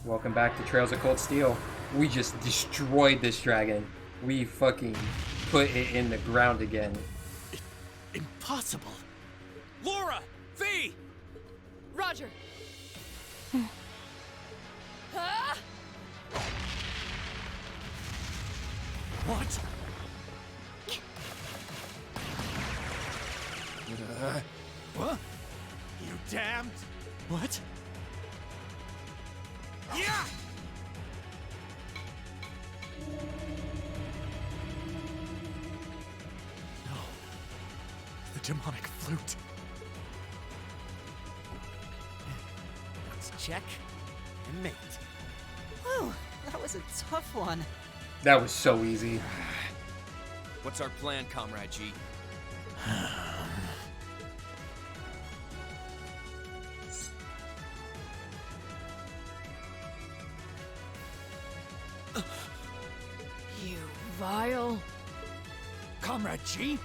Welcome back to Trails of Cold Steel. We just destroyed this dragon. We fucking put it in the ground again. Impossible! Laura! V! Roger! Ah! What? What? You damned! What? Yeah! No. The demonic flute. Let's check and mate. Whew, that was a tough one. That was so easy. What's our plan, Comrade G? You vile... Comrade G?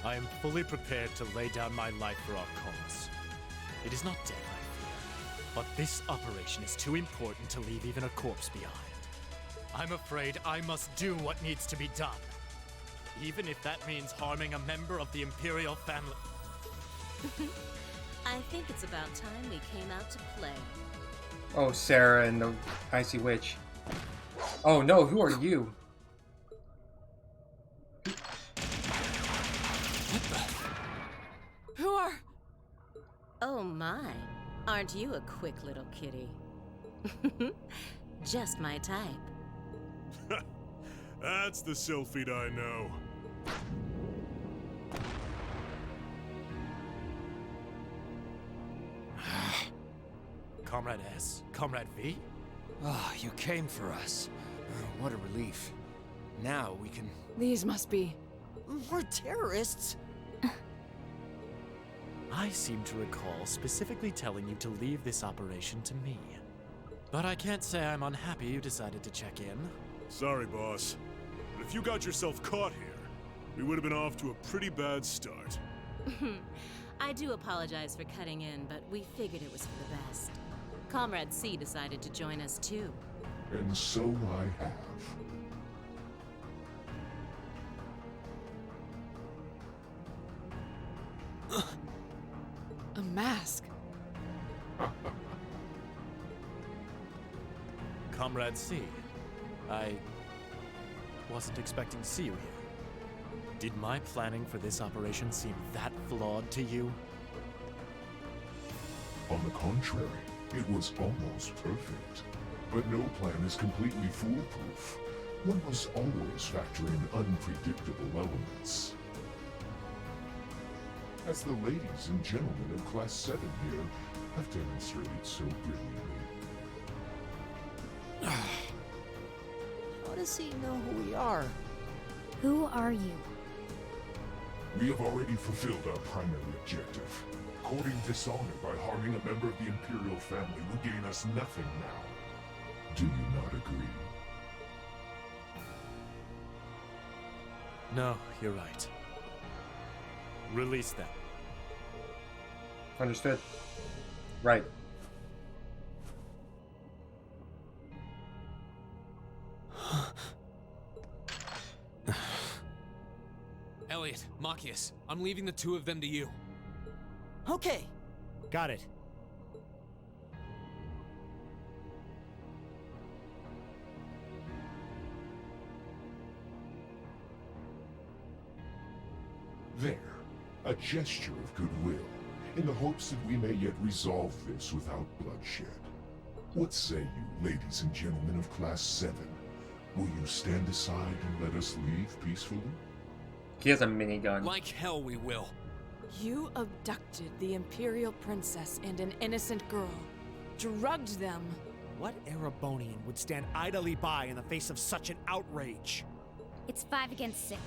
I am fully prepared to lay down my life for our cause. It is not dead, I fear, but this operation is too important to leave even a corpse behind. I'm afraid I must do what needs to be done, even if that means harming a member of the Imperial family. I think it's about time we came out to play. Oh, Sarah and the Icy Witch. Oh no, who are you? Who are... Oh my, aren't you a quick little kitty? Just my type. That's the Sylphid I know. Comrade S, Comrade V? Ah, you came for us. What a relief. Now we can... These must be... We're terrorists. I seem to recall specifically telling you to leave this operation to me. But I can't say I'm unhappy you decided to check in. Sorry, boss. But if you got yourself caught here, we would have been off to a pretty bad start. I do apologize for cutting in, but we figured it was for the best. Comrade C decided to join us too. And so I have. a mask. Comrade C, I wasn't expecting to see you here. Did my planning for this operation seem that flawed to you? On the contrary, it was almost perfect. But no plan is completely foolproof. One must always factor in unpredictable elements. As the ladies and gentlemen of Class 7 here have demonstrated so brilliantly. How does he know who we are? Who are you? We have already fulfilled our primary objective. Courting dishonor by harming a member of the Imperial family will gain us nothing now. Do you not agree? No, you're right. Release them. Understood. Right. Elliot, Machias, I'm leaving the two of them to you. Okay. Got it. There, a gesture of goodwill, in the hopes that we may yet resolve this without bloodshed. What say you, ladies and gentlemen of Class 7? Will you stand aside and let us leave peacefully? He has a minigun. Like hell we will. You abducted the Imperial princess and an innocent girl. Drugged them. What Erebonian would stand idly by in the face of such an outrage? It's 5 against 6.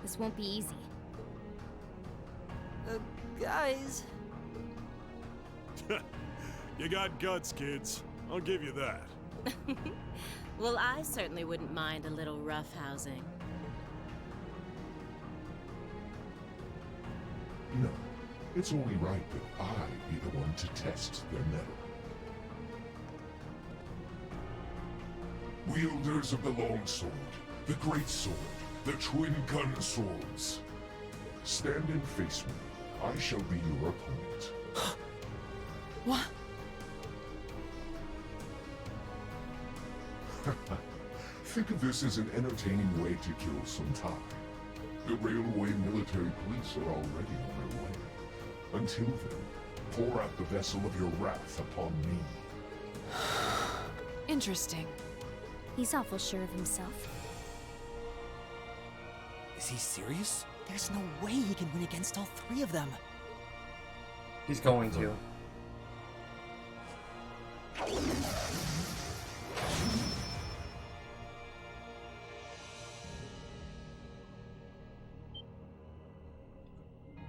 This won't be easy. Guys. You got guts, kids. I'll give you that. Well, I certainly wouldn't mind a little roughhousing. No, it's only right that I be the one to test their mettle. Wielders of the longsword, the great sword, the twin gun swords. Stand and face me. I shall be your opponent. What? Think of this as an entertaining way to kill some time. The railway military police are already on their way. Until then, pour out the vessel of your wrath upon me. Interesting. He's awful sure of himself. Is he serious? There's no way he can win against all three of them. He's going to.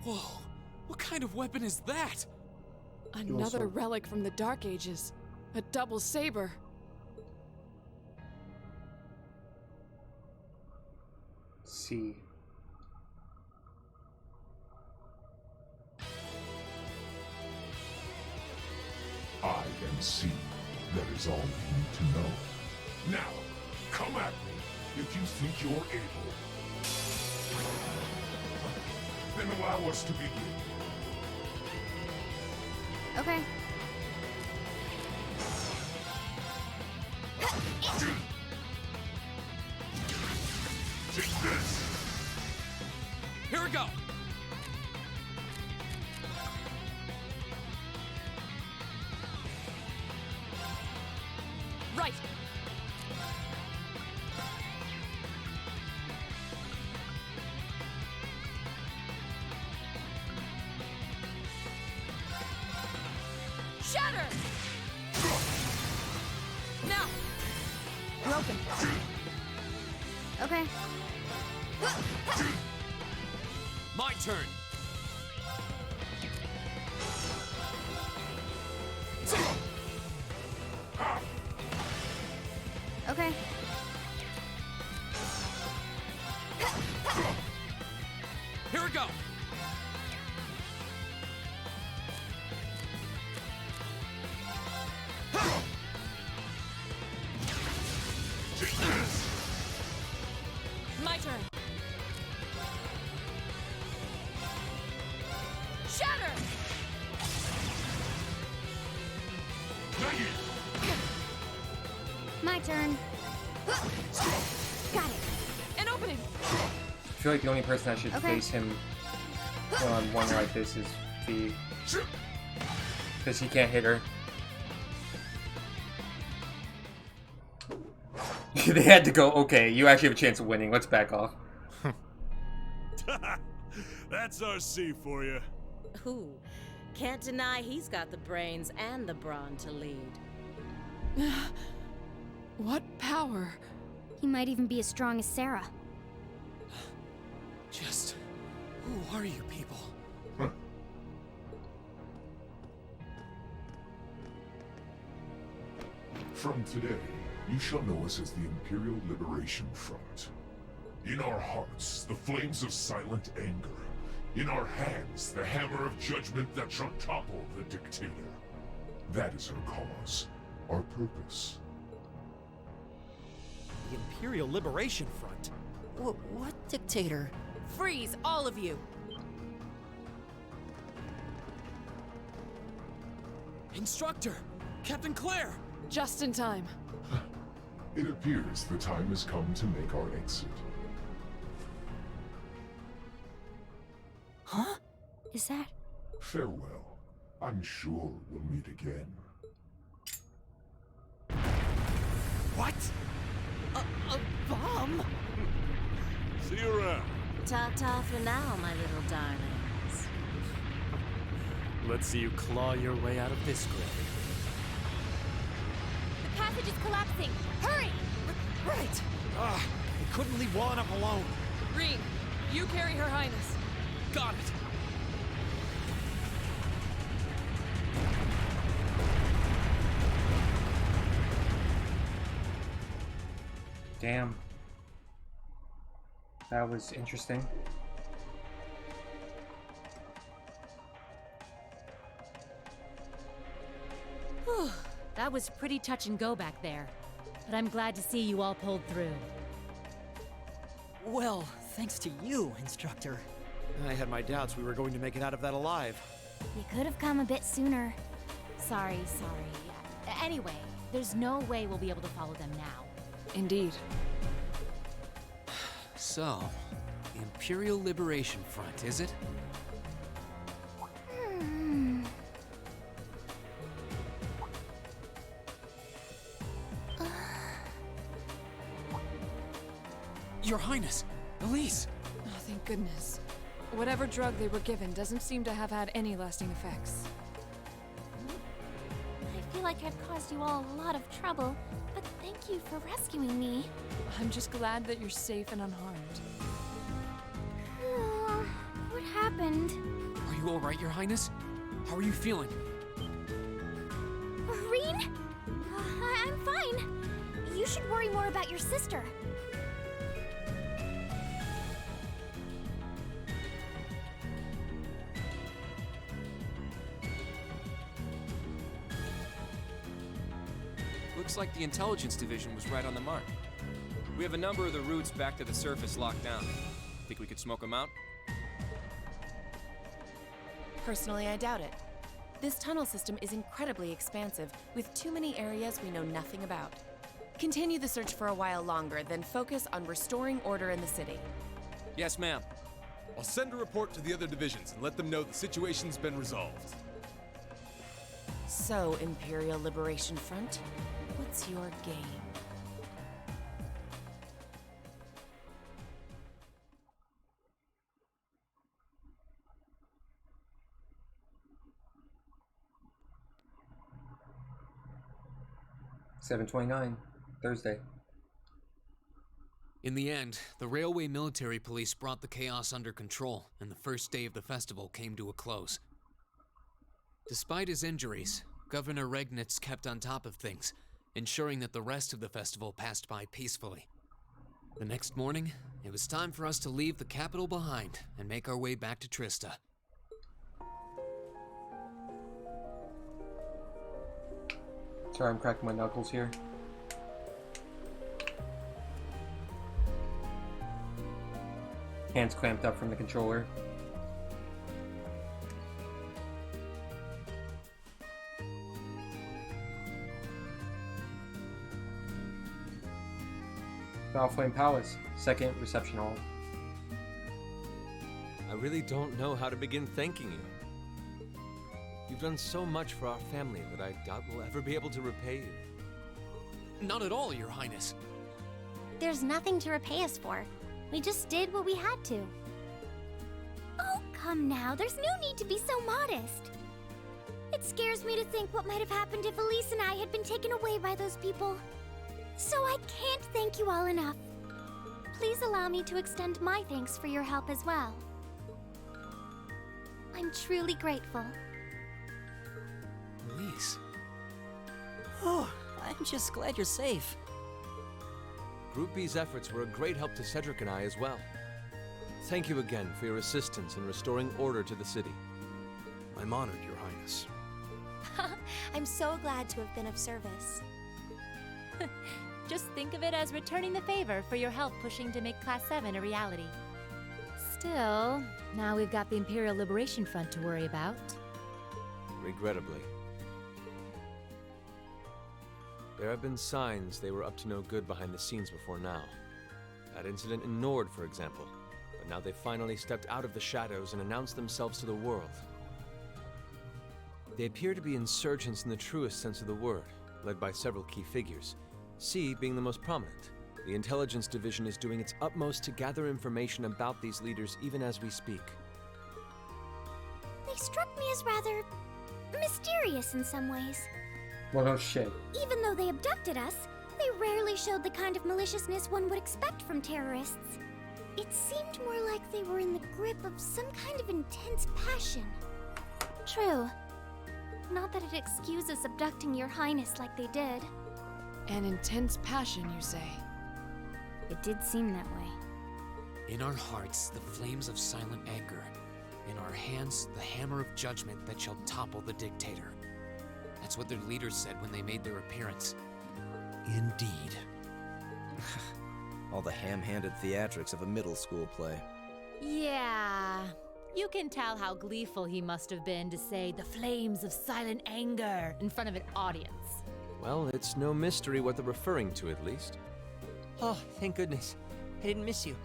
Whoa, what kind of weapon is that? Another relic from the Dark Ages. A double saber. See. I am C. That is all you need to know. Now, come at me if you think you're able. Then allow us to begin. Okay. Take this! Here we go! Right. Shatter! Now! Broken. Okay. My turn! Okay. Here we go! Take this! My turn. Shatter! My turn. Got it. An opening! I feel like the only person that should Okay. face him one like this is V. Because he can't hit her. They had to go, okay, you actually have a chance of winning. Let's back off. That's our C for you. Ooh, can't deny he's got the brains and the brawn to lead. What power? He might even be as strong as Sarah. Just... who are you people? From today, you shall know us as the Imperial Liberation Front. In our hearts, the flames of silent anger. In our hands, the hammer of judgment that shall topple the dictator. That is our cause, our purpose. The Imperial Liberation Front? What dictator? Freeze, all of you! Instructor! Captain Claire! Just in time. It appears the time has come to make our exit. Huh? Is that... Farewell. I'm sure we'll meet again. What? A bomb? See you around. Ta-ta for now, my little darlings. Let's see you claw your way out of this grave. The passage is collapsing! Hurry! Right! We couldn't leave well enough alone. Green, you carry Her Highness. Got it! Damn. That was interesting. Whew, that was pretty touch and go back there. but I'm glad to see you all pulled through. Well, thanks to you, Instructor. I had my doubts we were going to make it out of that alive. You could have come a bit sooner. Sorry. Anyway, there's no way we'll be able to follow them now. Indeed. So, the Imperial Liberation Front, is it? Your Highness! Elise! Oh, thank goodness. Whatever drug they were given doesn't seem to have had any lasting effects. I feel like I've caused you all a lot of trouble, but thank you for rescuing me. I'm just glad that you're safe and unharmed. What happened? Are you alright, Your Highness? How are you feeling? Reen? I'm fine. You should worry more about your sister. Looks like the intelligence division was right on the mark. We have a number of the routes back to the surface locked down. Think we could smoke them out? Personally, I doubt it. This tunnel system is incredibly expansive, with too many areas we know nothing about. Continue the search for a while longer, then focus on restoring order in the city. Yes, ma'am. I'll send a report to the other divisions and let them know the situation's been resolved. So, Imperial Liberation Front, what's your game? $7:29, Thursday. In the end, the Railway Military Police brought the chaos under control, and the first day of the festival came to a close. Despite his injuries, Governor Regnitz kept on top of things, ensuring that the rest of the festival passed by peacefully. The next morning, it was time for us to leave the capital behind and make our way back to Trista. Sorry, I'm cracking my knuckles here. Hands clamped up from the controller. Flame Palace, second reception hall. I really don't know how to begin thanking you. You've done so much for our family that I doubt we'll ever be able to repay you. Not at all, Your Highness. There's nothing to repay us for. We just did what we had to. Oh, come now. There's no need to be so modest. It scares me to think what might have happened if Elise and I had been taken away by those people. So I can't thank you all enough. Please allow me to extend my thanks for your help as well. I'm truly grateful. Elise. Oh, I'm just glad you're safe. Group B's efforts were a great help to Cedric and I as well. Thank you again for your assistance in restoring order to the city. I'm honored, Your Highness. I'm so glad to have been of service. Just think of it as returning the favor for your help pushing to make Class 7 a reality. Still, now we've got the Imperial Liberation Front to worry about. Regrettably. There have been signs they were up to no good behind the scenes before now. That incident in Nord, for example. But now they finally stepped out of the shadows and announced themselves to the world. They appear to be insurgents in the truest sense of the word, led by several key figures. C being the most prominent. The intelligence division is doing its utmost to gather information about these leaders even as we speak. They struck me as rather mysterious in some ways. Well, no shit. Even though they abducted us, they rarely showed the kind of maliciousness one would expect from terrorists. It seemed more like they were in the grip of some kind of intense passion. True. Not that it excuses abducting Your Highness like they did. An intense passion, you say? It did seem that way. In our hearts, the flames of silent anger. In our hands, the hammer of judgment that shall topple the dictator. That's what their leaders said when they made their appearance. Indeed. All the ham-handed theatrics of a middle school play. Yeah. You can tell how gleeful he must have been to say the flames of silent anger in front of an audience. Well, it's no mystery what they're referring to, at least. Oh, thank goodness. I didn't miss you.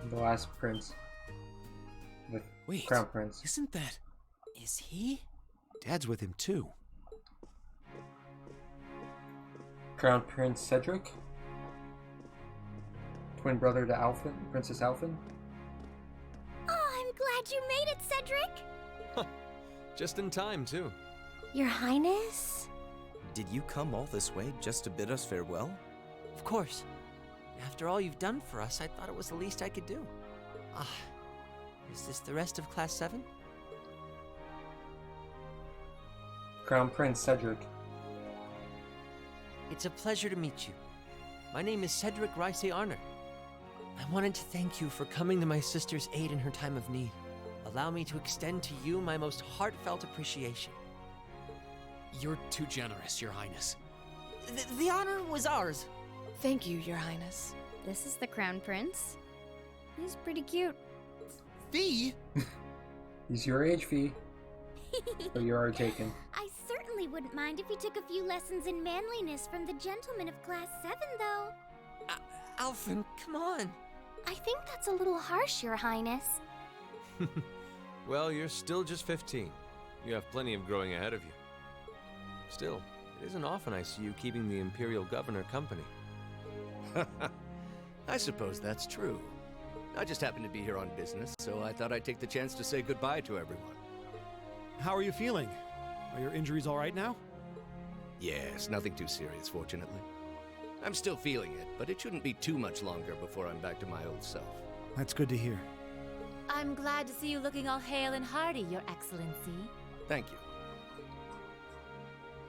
The last prince. The crown prince. Isn't that... Is he? Dad's with him, too. Crown Prince Cedric? Twin brother to Alphen, Princess Alphen? Oh, I'm glad you made it, Cedric! Just in time, too. Your Highness? Did you come all this way just to bid us farewell? Of course. After all you've done for us, I thought it was the least I could do. Is this the rest of Class 7? Crown Prince Cedric. It's a pleasure to meet you. My name is Cedric Rice Arner. I wanted to thank you for coming to my sister's aid in her time of need. Allow me to extend to you my most heartfelt appreciation. You're too generous, Your Highness. The honor was ours. Thank you, Your Highness. This is the Crown Prince. He's pretty cute. Fee? He's your age, Fee. So you are taken. I certainly wouldn't mind if he took a few lessons in manliness from the gentlemen of Class 7, though. Alphen, come on. I think that's a little harsh, Your Highness. Well, you're still just 15. You have plenty of growing ahead of you. Still, it isn't often I see you keeping the Imperial Governor company. I suppose that's true. I just happened to be here on business, so I thought I'd take the chance to say goodbye to everyone. How are you feeling? Are your injuries all right now? Yes, nothing too serious, fortunately. I'm still feeling it, but it shouldn't be too much longer before I'm back to my old self. That's good to hear. I'm glad to see you looking all hale and hearty, Your Excellency. Thank you.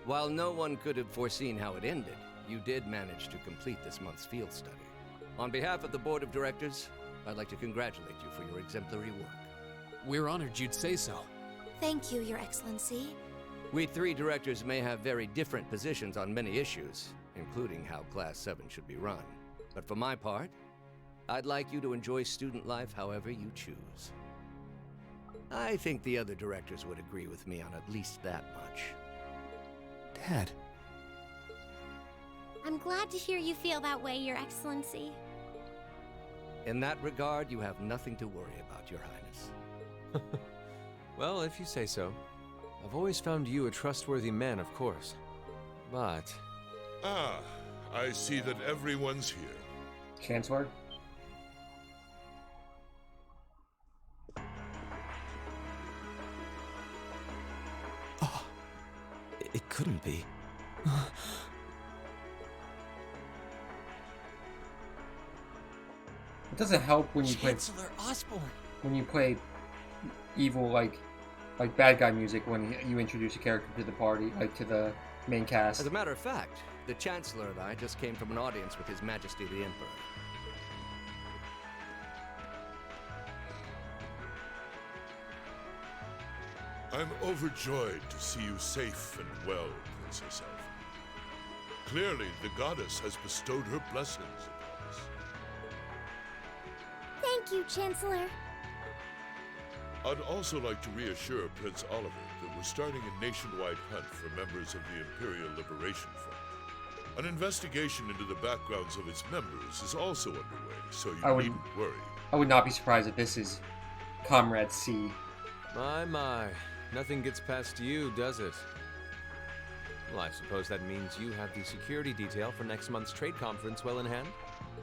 While no one could have foreseen how it ended, you did manage to complete this month's field study. On behalf of the Board of Directors, I'd like to congratulate you for your exemplary work. We're honored you'd say so. Thank you, Your Excellency. We three directors may have very different positions on many issues, including how Class 7 should be run. But for my part, I'd like you to enjoy student life however you choose. I think the other directors would agree with me on at least that much. Dad. I'm glad to hear you feel that way, Your Excellency. In that regard, you have nothing to worry about, Your Highness. Well, if you say so. I've always found you a trustworthy man, of course. But... Ah, I see that everyone's here. Chancellor? It couldn't be. It doesn't help when you Chancellor Osborne. when you play evil like bad guy music when you introduce a character to the party, like to the main cast. As a matter of fact, the Chancellor and I just came from an audience with His Majesty the Emperor. I'm overjoyed to see you safe and well, Princess Alphen. Clearly, the goddess has bestowed her blessings upon us. Thank you, Chancellor. I'd also like to reassure Prince Oliver that we're starting a nationwide hunt for members of the Imperial Liberation Front. An investigation into the backgrounds of its members is also underway, so you needn't worry. I would not be surprised if this is Comrade C. My. Nothing gets past you, does it? Well, I suppose that means you have the security detail for next month's trade conference well in hand?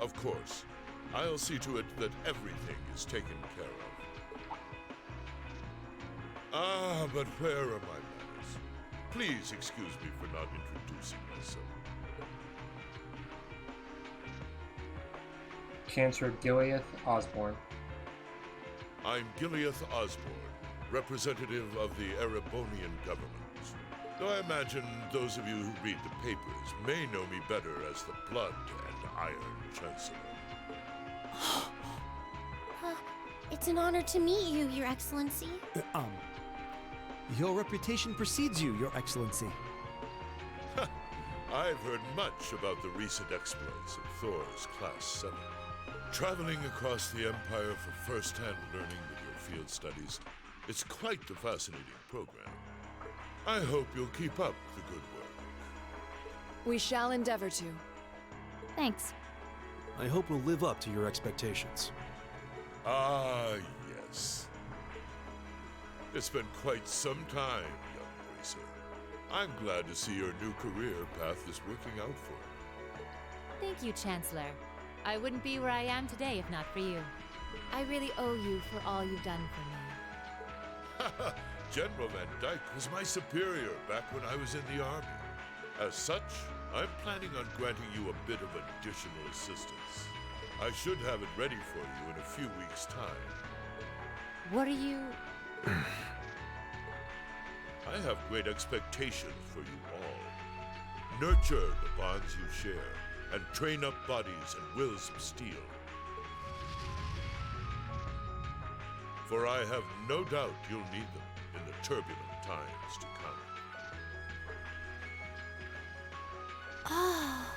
Of course. I'll see to it that everything is taken care of. Ah, but where are my manners? Please excuse me for not introducing myself. Chancellor Gileath Osborne. I'm Gileath Osborne, representative of the Erebonian government. Though I imagine those of you who read the papers may know me better as the Blood and Iron Chancellor. It's an honor to meet you, Your Excellency. Your reputation precedes you, Your Excellency. I've heard much about the recent exploits of Thor's Class 7. Traveling across the Empire for first-hand learning with your field studies, it's quite the fascinating program. I hope you'll keep up the good work. We shall endeavor to. Thanks. I hope we'll live up to your expectations. Ah, yes. It's been quite some time, young racer. I'm glad to see your new career path is working out for you. Thank you, Chancellor. I wouldn't be where I am today if not for you. I really owe you for all you've done for me. General Van Dyke was my superior back when I was in the Army. As such, I'm planning on granting you a bit of additional assistance. I should have it ready for you in a few weeks' time. What are you... I have great expectations for you all. Nurture the bonds you share, and train up bodies and wills of steel. For I have no doubt you'll need them in the turbulent times to come. Ah.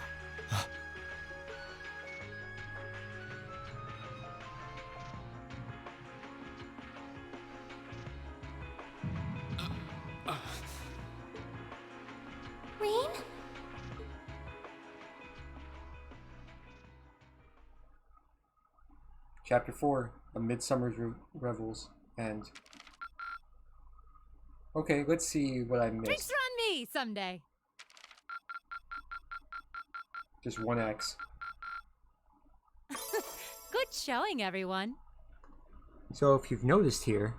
Rain? Chapter 4, A Midsummer's Revels, and... Okay, let's see what I missed. Drinks are on me someday. Just one X. Good showing, everyone. So if you've noticed here,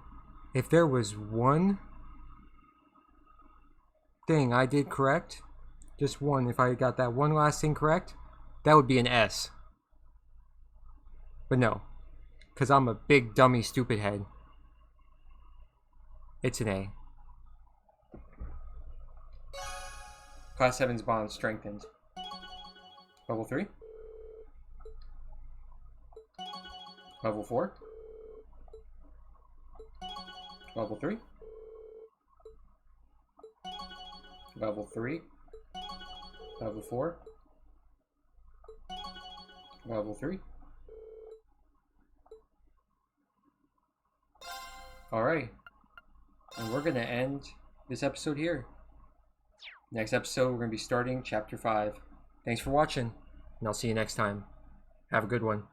if there was one thing I did correct, just one, if I got that one last thing correct, that would be an S. But no, because I'm a big dummy stupid head. It's an A. Class 7's bond strengthened. Level 3. Level 4. Level 3. Level 3. Level 4. Level 3. Alright. And we're going to end this episode here. Next episode, we're going to be starting Chapter 5. Thanks for watching, and I'll see you next time. Have a good one.